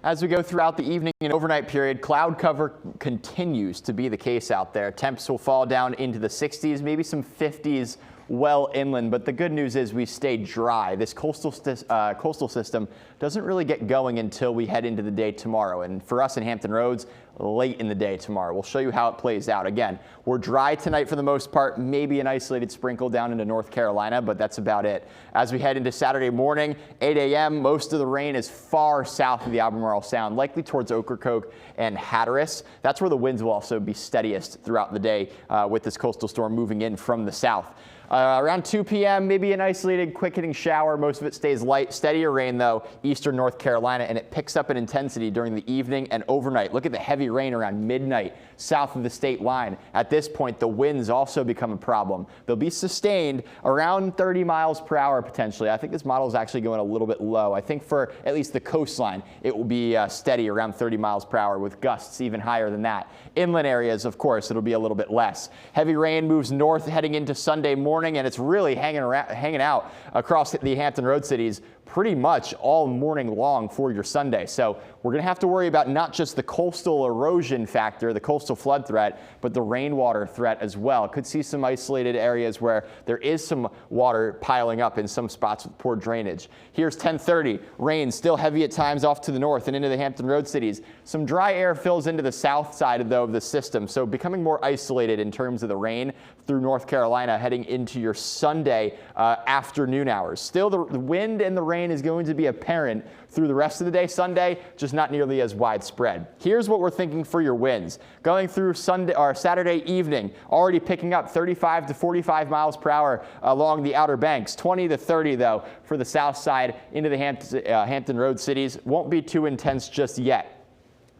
As we go throughout the evening and overnight period, cloud cover continues to be the case out there. Temps will fall down into the 60s, maybe some 50s well inland, but the good news is we stay dry. This coastal system doesn't really get going until we head into the day tomorrow. And for us in Hampton Roads, late in the day tomorrow. We'll show you how it plays out. Again, we're dry tonight for the most part, maybe an isolated sprinkle down into North Carolina, but that's about it. As we head into Saturday morning, 8 a.m., most of the rain is far south of the Albemarle Sound, likely towards Ocracoke and Hatteras. That's where the winds will also be steadiest throughout the day with this coastal storm moving in from the south. Around 2 p.m., maybe an isolated quick-hitting shower. Most of it stays light. Steadier rain, though, eastern North Carolina, and it picks up in intensity during the evening and overnight. Look at the heavy rain around midnight south of the state line. At this point, the winds also become a problem. They'll be sustained around 30 miles per hour potentially. I think this model is actually going a little bit low. I think for at least the coastline, it will be steady around 30 miles per hour with gusts even higher than that. Inland areas, of course, it'll be a little bit less. Heavy rain moves north heading into Sunday morning, and it's really hanging out across the Hampton Roads cities pretty much all morning long for your Sunday. So we're going to have to worry about not just the coastal erosion factor, the coastal flood threat, but the rainwater threat as well. Could see some isolated areas where there is some water piling up in some spots with poor drainage. Here's 10:30. Rain still heavy at times off to the north and into the Hampton Roads cities. Some dry air fills into the south side of the system, so becoming more isolated in terms of the rain through North Carolina heading into your Sunday afternoon hours. Still, the wind and the rain is going to be apparent through the rest of the day Sunday, just not nearly as widespread. Here's what we're thinking for your winds. Going through Sunday or Saturday evening, already picking up 35 to 45 miles per hour along the Outer Banks. 20 to 30 though for the south side into the Hampton Roads cities. Won't be too intense just yet.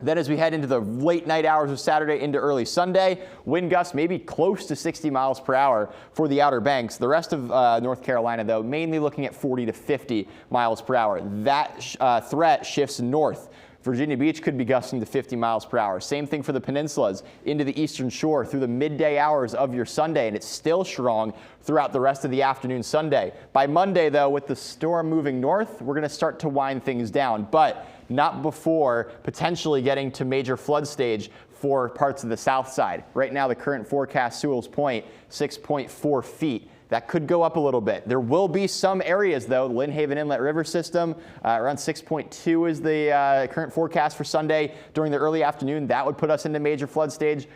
Then as we head into the late night hours of Saturday into early Sunday, wind gusts maybe close to 60 miles per hour for the Outer Banks. The rest of North Carolina, though, mainly looking at 40 to 50 miles per hour. That threat shifts north. Virginia Beach could be gusting to 50 miles per hour. Same thing for the peninsulas into the eastern shore through the midday hours of your Sunday, and it's still strong throughout the rest of the afternoon Sunday. By Monday, though, with the storm moving north, we're going to start to wind things down, but not before potentially getting to major flood stage for parts of the south side. Right now, the current forecast, Sewell's Point, 6.4 feet. That could go up a little bit. There will be some areas, though. The Lynn Haven Inlet River system, around 6.2 is the current forecast for Sunday during the early afternoon. That would put us into major flood stage.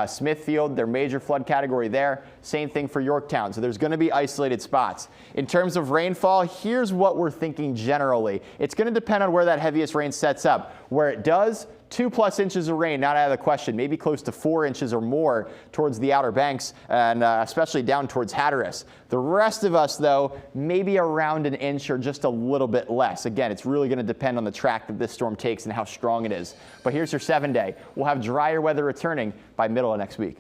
Smithfield, their major flood category there. Same thing for Yorktown. So there's going to be isolated spots. In terms of rainfall, here's what we're thinking generally. It's going to depend on where that heaviest rain sets up. Where it does, 2+ inches of rain, not out of the question, maybe close to 4 inches or more towards the Outer Banks and especially down towards Hatteras. The rest of us, though, maybe around an inch or just a little bit less. Again, it's really going to depend on the track that this storm takes and how strong it is. But here's your 7-day. We'll have drier weather returning by middle of next week.